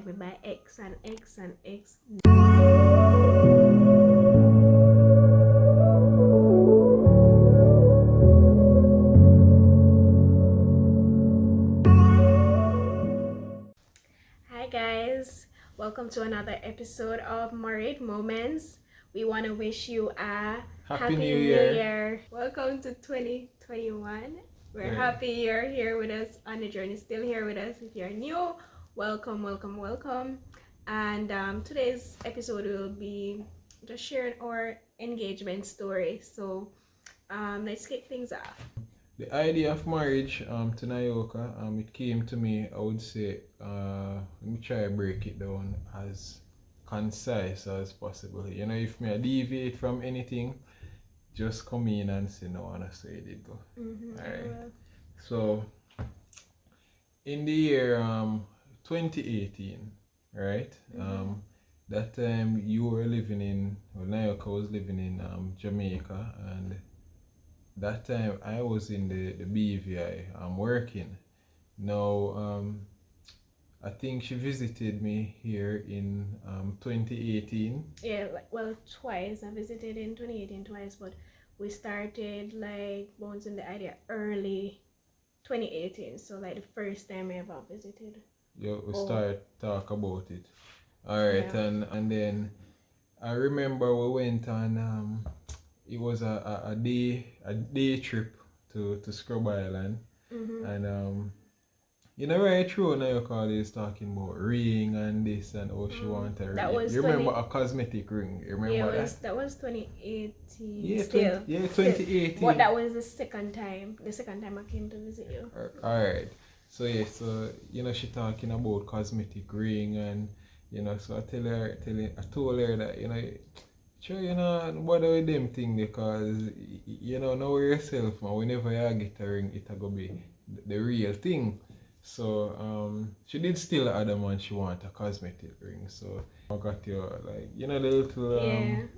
me by X and X and X. Hi guys, welcome to another episode of Married Moments. We want to wish you a Happy New Year. Welcome to 2021. We're happy you're here with us on the journey, still here with us. If you're new, welcome. And today's episode will be just sharing our engagement story. So let's kick things off. The idea of marriage to Nayoka, it came to me, I would say, let me try to break it down as concise as possible. You know, if me deviate from anything, just come in and say no, and say it did go. Alright. So, in the year 2018, right? That time you were living in, well, Nayoka was living in Jamaica, and that time I was in the BVI. I'm working. Now, I think she visited me here in 2018. Yeah, well, twice. I visited in 2018 twice, but we started like bouncing the idea early 2018. So like the first time I ever visited. Yeah, we started talk about it. Alright, yeah. And then I remember we went on it was a day trip to Scrub Island. And you know right through now you call this talking about ring and this and how she want a ring. That was you remember a cosmetic ring? You remember that was 2018. Yeah, still. 2018. But that was the second time I came to visit you. Alright. So yeah, so you know she talking about cosmetic ring, and you know, so I told her that, you know, sure, you know, bother with them thing, because you know yourself, man, whenever you get a ring, it'll go be the real thing. So she did still add them, and she want a cosmetic ring. So I got your, like, you know, the little thing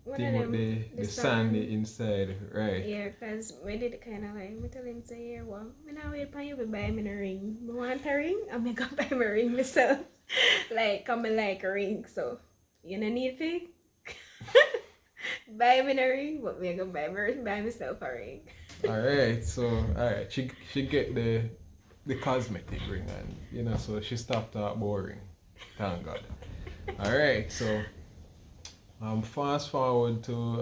with the sandy inside, right? Yeah, because we did kind of like, I tell him, say, yeah, well, I now wait for you to buy me a ring. I want a ring, I'm going to buy my ring myself. Like, come like a ring, so you don't need to buy me a ring, but we're going to buy myself a ring. Alright, so, she get the cosmetic ring, and, you know, so she stopped at boring. Thank God. Alright, so fast forward to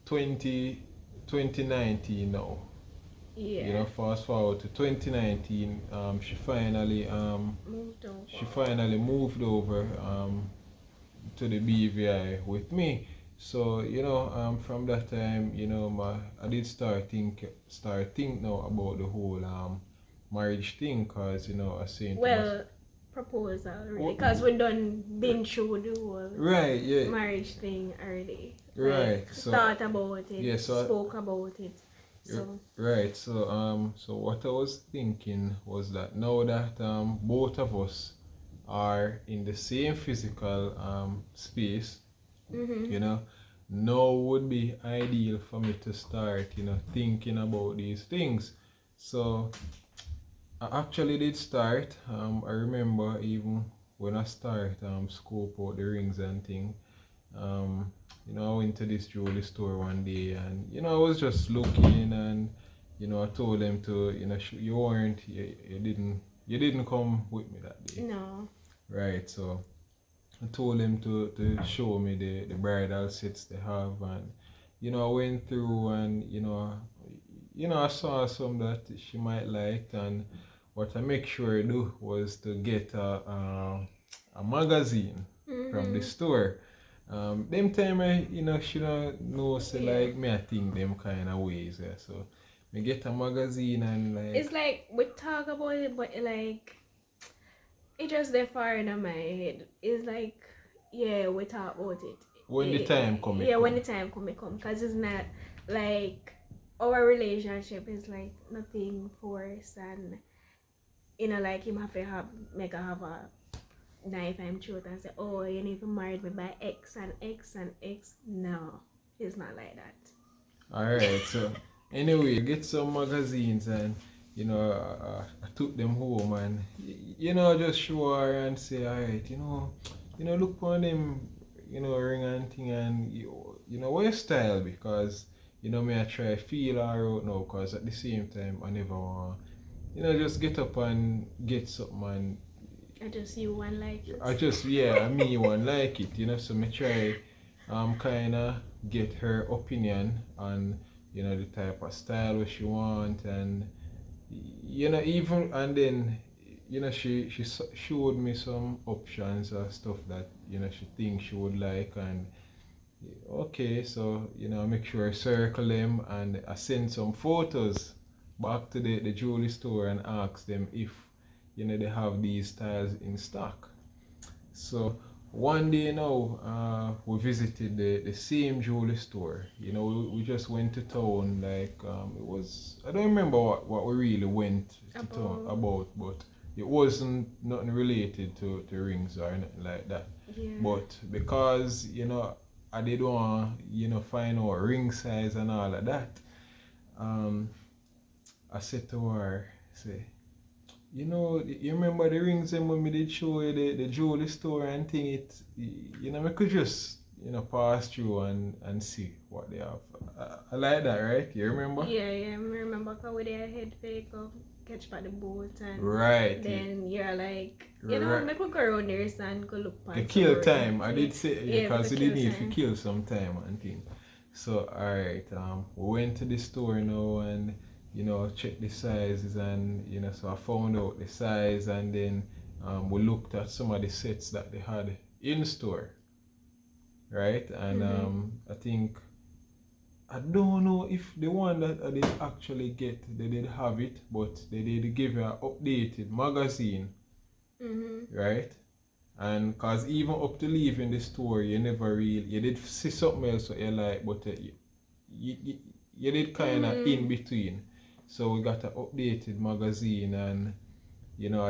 2019 now. Yeah. You know, fast forward to 2019, she finally moved over to the BVI with me. So, you know, from that time, you know, I did start think now about the whole marriage thing, cause you know I seen proposal, really, because we done been through the whole marriage thing already. Right. Like, so thought about it. Yeah. So spoke about it. So right. So so what I was thinking was that now that both of us are in the same physical space, you know, now would be ideal for me to start, you know, thinking about these things. So I actually did start. I remember even when I started scope out the rings and thing. You know, I went to this jewelry store one day, and you know I was just looking, and you know I told them to, you know, you didn't come with me that day. No. Right. So I told them to show me the bridal sets they have, and you know I went through, and you know I saw some that she might like, and what I make sure I do was to get a magazine from the store. Them time I, you know, she don't know, so like me I think them kind of ways, yeah. So me get a magazine, and like it's like we talk about it, but like it just there far in my head. It's like, yeah, we talk about it when the time come. Yeah, when the time come, because it's not like our relationship is like nothing forced, and you know, like him have a knife and truth and say, oh, you need to marry me by X and X and X. No, it's not like that. Alright, so anyway, get some magazines, and you know, I took them home and, you know, just show her and say, alright, you know, look on them, you know, ring and thing and, you know, what your style because, you know, me I try feel her out now because at the same time I never want, you know, just get up and get something and I just you one like it. I just, yeah, me one like it, you know, so me try kind of get her opinion on, you know, the type of style what she want and, you know, even, and then, you know, she showed me some options or stuff that, you know, she thinks she would like and, okay, so, you know, I make sure I circle them and I send some photos back to the jewelry store and ask them if, you know, they have these styles in stock. So one day now, we visited the same jewelry store. You know, we just went to town. Like it was, I don't remember what we really went to town about, but it wasn't nothing related to rings or anything like that. Yeah. But because you know, I did want you know find out ring size and all of that. Um, I said to her, say, you know, you remember the rings them when we did show you the jewelry store and thing you know, we could just, you know, pass through and see what they have. I like that, right? You remember? Yeah, I remember because we there head fake go catch by the boat and Right. then you're like, you know, Right. make we go around there and go look To past kill some time. I ring. did say Yeah, because to you did kill need to time. kill some time and thing. So alright, we went to the store now and you know check the sizes and you know so I found out the size and then we looked at some of the sets that they had in store. Right? And I think I don't know if the one that I did actually get they did have it, but they did give you an updated magazine. Right? And cause even up to leaving the store, you never really you did see something else that you like, but you, you did kind of in between. So we got an updated magazine, and you know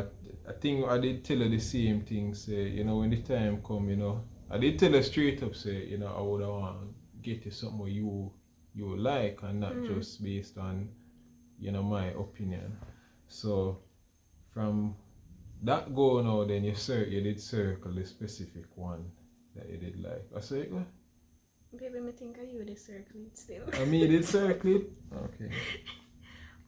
I think I did tell her the same thing. Say you know when the time come, you know I did tell her straight up. Say you know I would want to get you something what you like, and not just based on you know my opinion. So from that go now, then you did circle the specific one that you did like. I say, Baby, I think I you the circle it still. I mean, did circle it? Okay.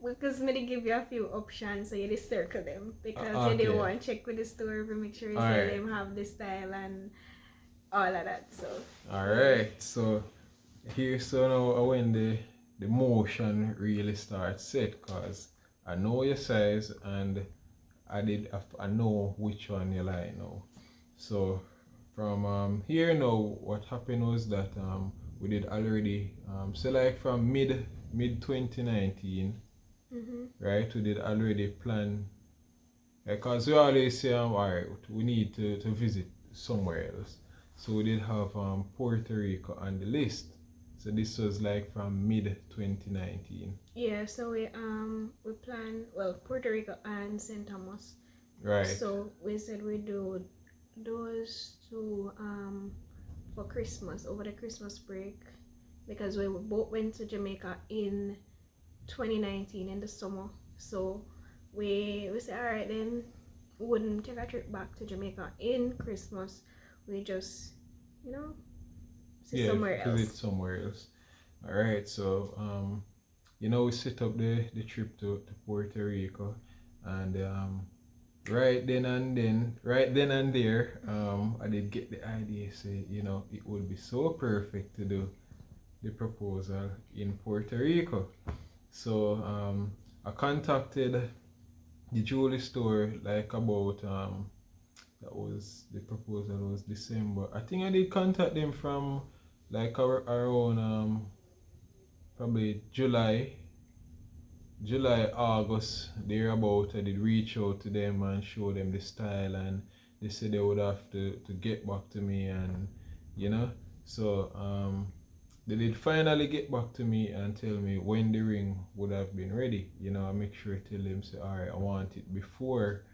Because me they give you a few options, so you just circle them because Okay. you didn't want to check with the store to make sure you Alright. say them have the style and all of that. So Alright, so here so now when the motion really starts set, cause I know your size and I know which one you like now. So from here now what happened was that we did already so like from mid 2019, right, we did already plan because we always say alright we need to visit somewhere else. So we did have Puerto Rico on the list. So this was like from mid 2019. yeah, so we plan Puerto Rico and St. Thomas. Right. So we said we do those two for Christmas over the Christmas break because we both went to Jamaica in 2019 in the summer. So we said alright then we wouldn't take a trip back to Jamaica in Christmas. We just see somewhere else. Visit somewhere else. Alright, so you know we set up the trip to Puerto Rico and right then and there, I did get the idea say, you know, it would be so perfect to do the proposal in Puerto Rico. So I contacted the jewelry store like about that was the proposal was December. I think I did contact them from like around probably July, August, thereabout. I did reach out to them and show them the style, and they said they would have to get back to me, and you know, so they did finally get back to me and tell me when the ring would have been ready. You know, I make sure to tell them say, alright, I want it before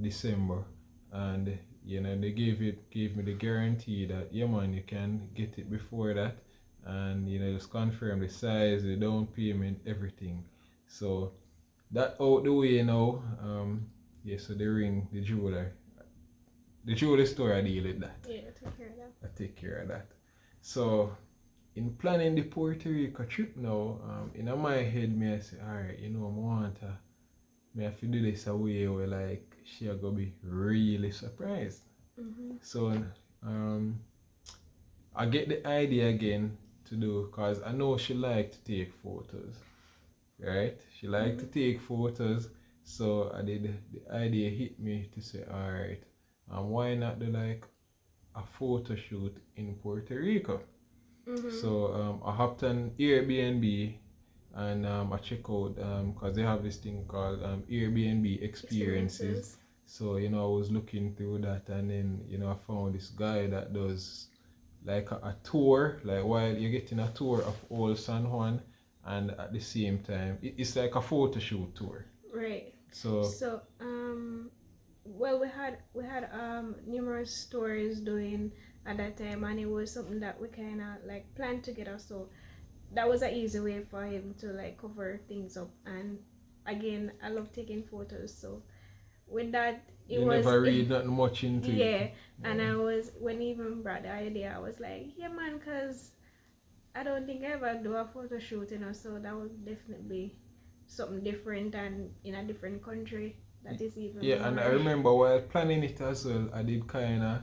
December, and you know they gave me the guarantee that yeah man you can get it before that, and you know just confirm the size, the down payment, everything. So that out the way now. Yeah, so the ring, the jewelry store I deal with that. Yeah, take care of that. I take care of that. So in planning the Puerto Rico trip now, in my head, me I say, alright, I want to, me have to do this a way where like she gonna be really surprised. So I get the idea again to do, because I know she like to take photos, right? She like to take photos, so the idea hit me to say, alright, why not do like a photo shoot in Puerto Rico? So I hopped on Airbnb and I check out because they have this thing called Airbnb experiences. So I was looking through that, and then I found this guy that does like a tour, like while you're getting a tour of all San Juan, and at the same time it's like a photo shoot tour. Right. So well, we had numerous stories doing at that time, and it was something that we kind of like planned together. So that was an easy way for him to like cover things up. And again, I love taking photos, so with that, it you was never read nothing much into it. yeah. And I was, when he even brought the idea, I was like, yeah, man, because I don't think I ever do a photo shoot, so that was definitely something different and in a different country. That is even Yeah, more. and I remember while planning it as well, I did kind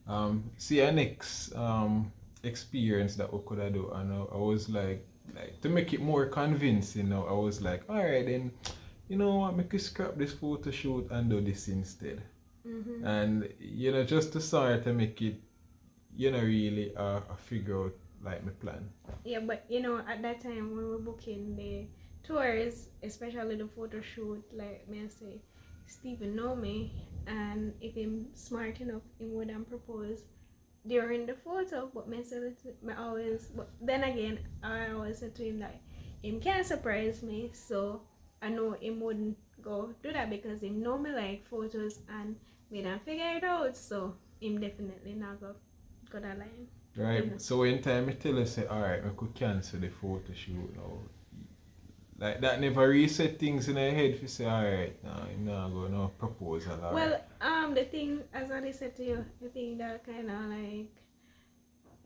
of see a next experience that we could have do, and I was like to make it more convincing. I was like, all right, then you know what, make you scrap this photo shoot and do this instead. And just to start to make it really figure out like my plan. Yeah, but at that time when we were booking the tours, especially the photo shoot, like may I say, Stephen know me, and if him smart enough, he wouldn't propose during the photo. But but then again, I always said to him that him can't surprise me, so I know him wouldn't go do that because him know me like photos and me don't figure it out. So him definitely not go that line. Right. So when time I tell you say, alright, I could cancel the photo shoot now. Like that never reset things in her head if you say, alright, nah, I'm not going to proposal. Well, the thing, as I said to you, the thing that kind of like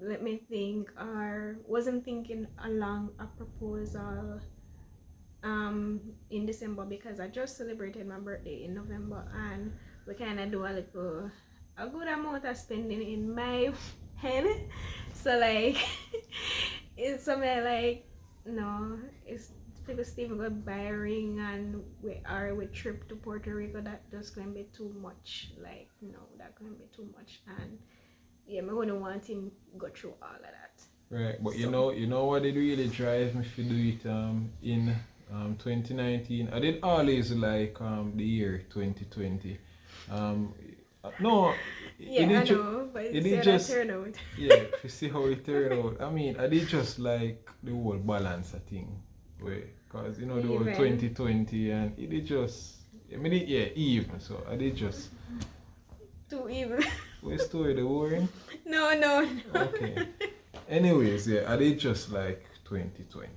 let me think, or wasn't thinking along a proposal in December, because I just celebrated my birthday in November, and we kind of do a good amount of spending in my head. So like it's something like, no, it's people Steve go buy a ring and we trip to Puerto Rico, that just gonna be too much. Like no, that gonna be too much, and yeah, I wouldn't want him go through all of that. Right, but so, you know what did really drive me to do it in 2019? I did always like the year 2020. No, yeah, I know, but it did just turn out. Yeah, if you see how it turned out. I mean, I did just like the whole balance thing, because the whole 2020 and it did just. I mean, even so I did just. Too even. Where's story the warring? No. Okay. Anyways, yeah, I did just like 2020.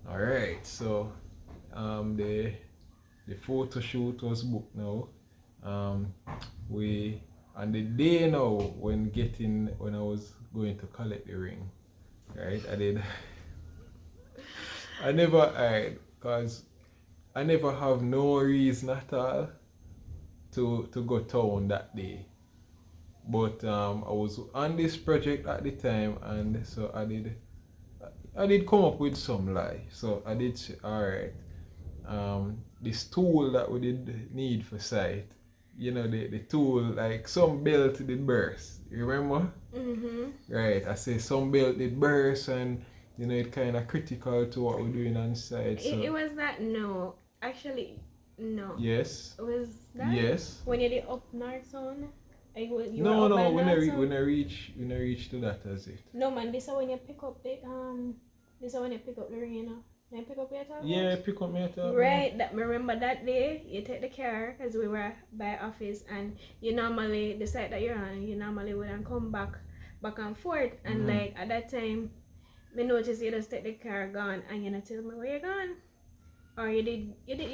All right, so the photo shoot was booked now. We on the day now when I was going to collect the ring, right? I never, cause I never have no reason at all to go town that day. But I was on this project at the time, and so I did come up with some lie. So I did say, alright, this tool that we did need for site, the tool, like some belt did burst. You remember? Right, I say some belt did burst, and it kind of critical to what we're doing on site. So. It was that, no. Actually, no. Yes. Was that? Yes. When you did up north zone? No, when I reach to that as it. No man, this is when you pick up the ring, Then pick up your talk? Yeah, pick up my talk. Right, that remember that day you take the car because we were by office, and you normally the site that you're on, you normally wouldn't come back and forth, and like at that time, me notice you just take the car gone and you not tell me where you're gone. or you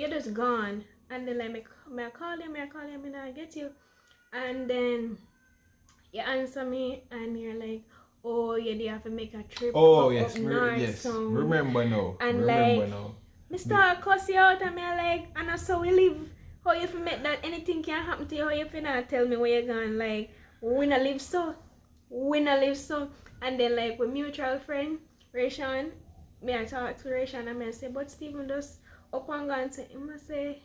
just gone. And then like me I call you, me not get you. And then you answer me and you're like, oh, you do have to make a trip Oh up yes, north yes. soon. Remember now. And Remember like, now. me start cuss you out and me like, and that's how we live. How you fi make that anything can happen to you, how you fi not tell me where you gone, like, we not live so. We not live so. And then like with mutual friend, Rayshawn, me I talk to Rayshawn and me I say, but Stephen just up and gone to him I say,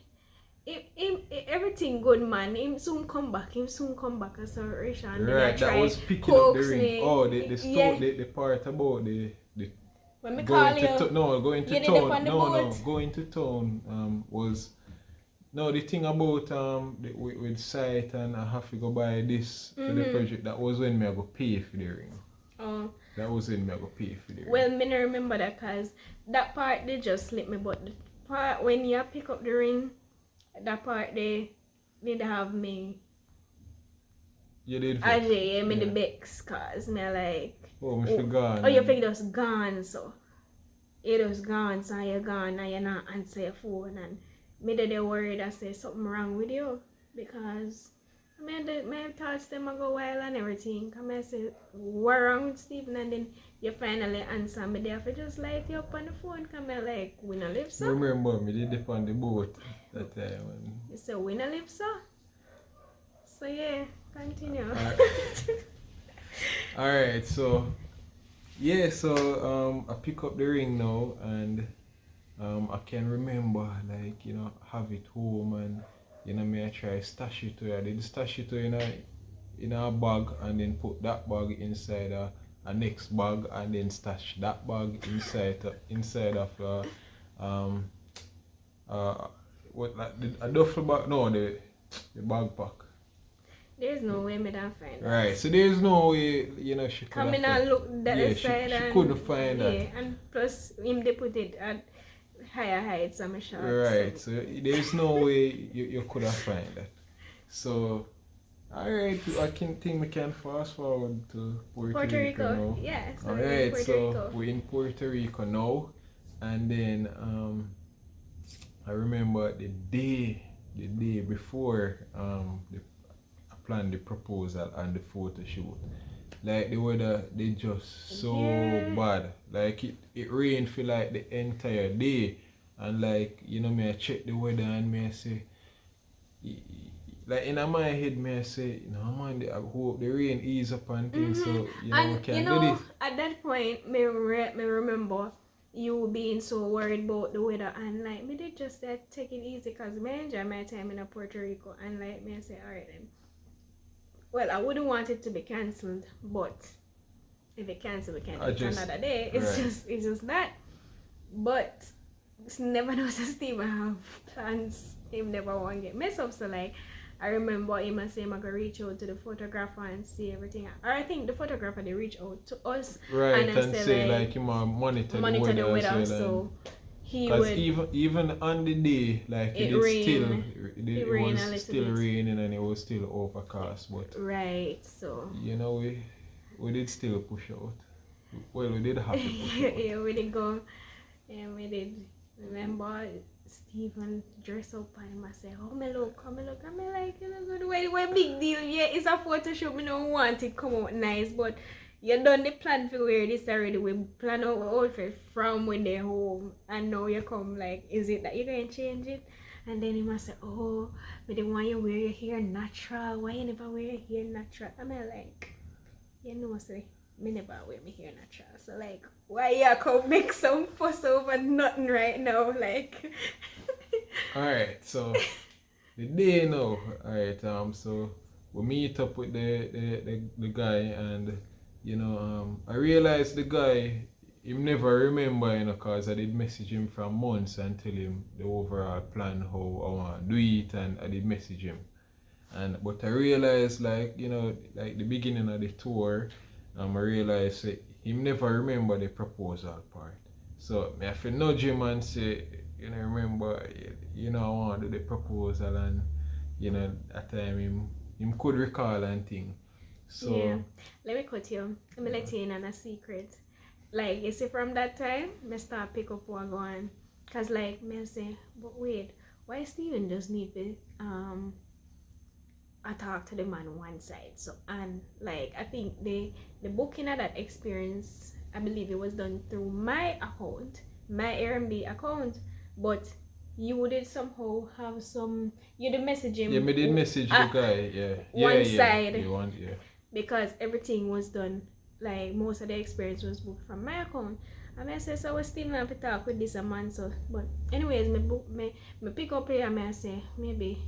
everything good man. Him soon come back. Him soon come back. And so Rayshawn, then I Right, that try was picking up the coax ring. me. Oh, the Yeah. the part about the When me going call to you, no going to you did up town. on the No, boat. going to town was no the thing about with site and I have to go buy this for the project. That was when me I go pay for the ring. Oh. That was when me I go pay for the ring. Well, me not remember that cause that part they just slipped me, but the part when you pick up the ring, that part they need to have me. You did. Ajay, yeah, me the Bex cause me like. Oh, me forgot. Oh, your figure just gone so. It was gone, so you're gone and you not answer your phone and me they worried I say something wrong with you because my thoughts them I go wild and everything. Come I say what wrong with Stephen and then you finally answer me there for just light you up on the phone. Come I like we not live so. Remember me did dip on the boat that time. And... You say we not live so. So yeah, continue. Alright, so yeah, so I pick up the ring now and I can remember like, you know, have it home and you know me I try stash it away. I did stash it away in a bag and then put that bag inside a next bag and then stash that bag inside of what like a duffel bag, no, the backpack. There's no way me don't find that. Right, so there's no way, you know, she could come in and look that side she couldn't find that. Yeah, and plus him they put it at higher heights on my shot. Right, so there's no way you could have find that. So alright, I can think we can fast forward to Puerto Rico now. Yeah, so alright, Puerto so Rico. we're in Puerto Rico now and then I remember the day before I planned the proposal and the photo shoot. Like the weather they just so bad. Like it rained for like the entire day and like you know me I check the weather and me I say like in my head me I say no man I hope the rain ease up and things so you know and we can you know do this. at that point me remember you being so worried about the weather and like me did just take it easy because me enjoy my time in Puerto Rico and like me I say alright then. Well, I wouldn't want it to be cancelled, but if it cancelled, we can do it another day. It's just that. But it's never knows that Steve have plans. He never want to get messed up. So like, I remember him and say I'm gonna reach out to the photographer and see everything. Or I think the photographer they reach out to us and say like him monitor the weather so he would even on the day like it was still raining and it was still overcast but so you know we did still push out. Well, we did have to push out. yeah, we did go and we did. Remember Stephen dress up and him say, oh me look, I'm like, you know, good way big deal. Yeah, it's a photo shoot, me don't want it come out nice, but you done the plan for wear this already. We plan out our outfit from when they're home and now you come like, is it that you're going to change it? And then he must say, oh, but then why you wear your hair natural? Why you never wear your hair natural? I'm like, you know, say, me never wear my hair natural. So like, why you come make some fuss over nothing right now? Like. Alright, so the day now, alright, so we meet up with the guy and you know, I realized the guy, him never remember, you know, cause I did message him from months and tell him the overall plan how I want to do it and I did message him. But I realized like, you know, like the beginning of the tour, I realized him never remember the proposal part. So I have to nudge him and say, you know, remember, you know, I want to do the proposal and, you know, at time him could recall and thing. So yeah, let me cut you. Let me let you in on a secret. Like you see, from that time, I start pick up one going. Cause like me say, but wait, why Steven just need to I talk to the man one side. So and like I think the booking of that experience, I believe it was done through my account, my Airbnb account, but you did somehow have some you did message him. Yeah, me did message the guy. Yeah, one yeah, side. You want, yeah. Because everything was done, like most of the experience was booked from my account. And I said, so I was still not to talk with this a man. So, but anyways, me pick up here and I say maybe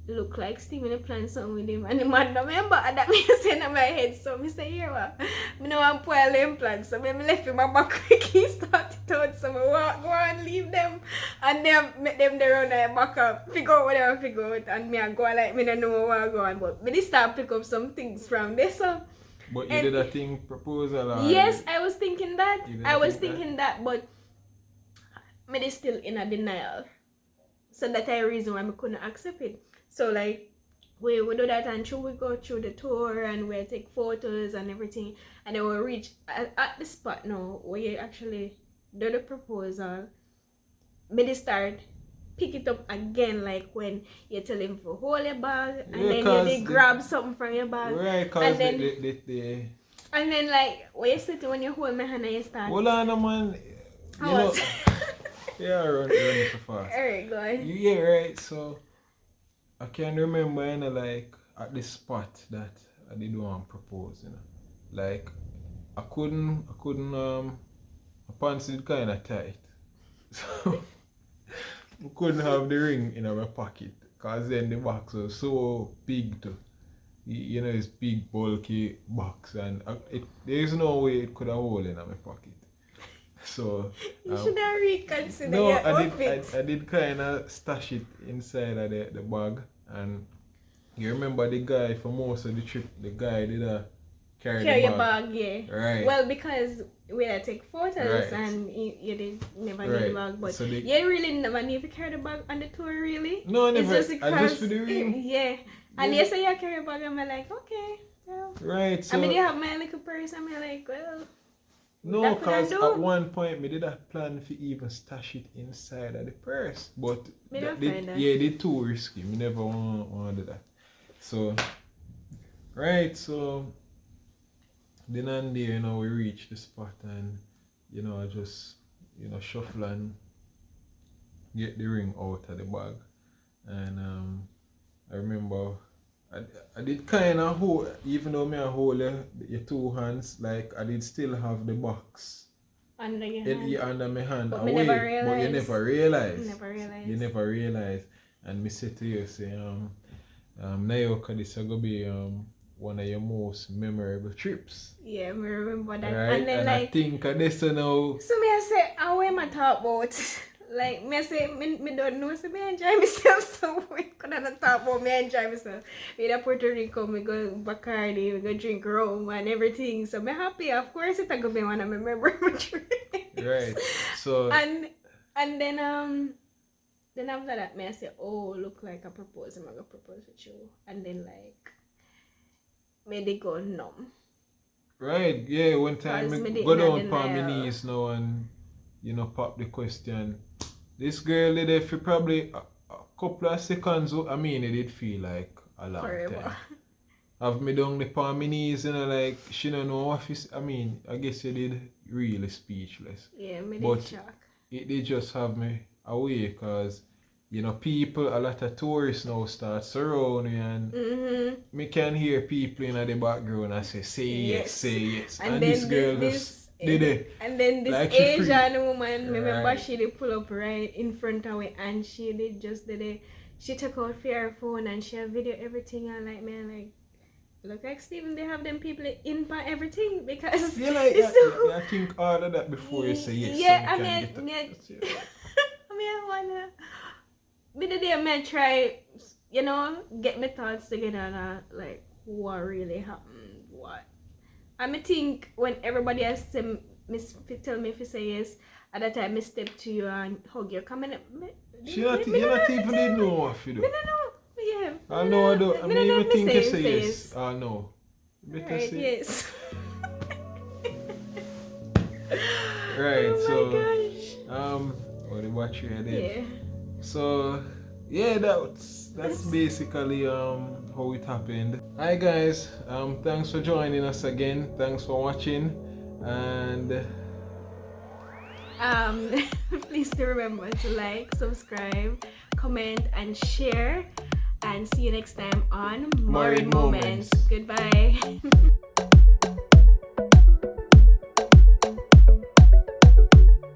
look like Steven plan something with him and the man don't remember and that me say in my head. So I say here what I know I'm poor him plan. So I left him back quick he started out. So I go and leave them and then make them there on their back up. Figure out what I figure out and me I go like me don't know where I go on. But me did start pick up some things from there. So but you did a thing proposal or yes, I was thinking that. I was thinking that, but me is still in a denial. So that's the reason why I couldn't accept it. So like we do that and we go through the tour and we take photos and everything and then we reach at the spot now where you actually do the proposal. Me start pick it up again like when you tell him to hold your bag and then you grab something from your bag. Right, cause and then they and then like when you sit when you hold my hand and you start. Hold on, man. You know, yeah, run so fast. Alright, go ahead. Yeah, right. So I can remember, you know, like at the spot that I did want to propose, you know, like I couldn't my pants did kind of tight, so I couldn't have the ring in my pocket, cause then the box was so big too. You know, it's big bulky box, and there is no way it could have hold in my pocket. So you should have reconsidered no, your outfit. I did kind of stash it inside of the bag, and you remember the guy for most of the trip, the guy did carry the bag, yeah. Right. Well, because we had to take photos right. And you did never right. need the bag, but so you really never need to carry the bag on the tour, really. No, never. It's just I just for the ring. Yeah. And yeah. They say you carry a bag, and I'm like, okay. Well. Right. So I mean, you have my little purse, and I'm like, well. No, because at one point me did a plan to even stash it inside of the purse, but the too risky. Me never want to do that. So, right, so then and there, you know, we reached the spot and you know I just shuffle and get the ring out of the bag, and I remember. I did kind of hold, even though I hold your two hands, like I did still have the box under your hand. Under my hand. But away, but you never realize. You never realize. And me say to you, say, Nayoka, this is going to be one of your most memorable trips. Yeah, I remember that. Right? And then and like, I think this now. So me I say, how am I talk about? Like, me say, me don't know, so me enjoy myself so we couldn't talk about me enjoy myself. We in Puerto Rico, me go Bacardi, we go drink rum and everything. So me happy, of course it's gonna be one of my memorable trips. Right. So and then after that me I say, oh look like I propose, I'm gonna propose with you. And then like me they go numb. Right, yeah, one time me go down on my knees now and pop the question. This girl did it for probably a couple of seconds. I mean, it did feel like a long time. Have me down the on my knees, like she don't know what I mean, I guess you did really speechless. Yeah, me did shock. It did just have me away because, people, a lot of tourists now start surrounding me and me can hear people in the background and say yes, say yes. And this girl just did it. And then this like Asian woman, remember she did pull up right in front of me and she did it. She took out her phone and she had video everything and like man like look like Steven, they have them people in for everything because I think all of that before you say yes. Yeah, I wanna I try, get my thoughts together and like what really happened, what. I think when everybody else tell me if you say yes, at that time I step to you and hug you. Come in. You not even didn't know what to do. I don't know. Yeah. I know. I don't. I mean, even think you say yes. I know. Better say yes. Right. Oh my gosh. or the battery are dead. Yeah. So yeah, that's basically how it happened. Hi guys, thanks for joining us again. Thanks for watching, and please do remember to like, subscribe, comment, and share. And see you next time on More Married Moments. Moments. Goodbye.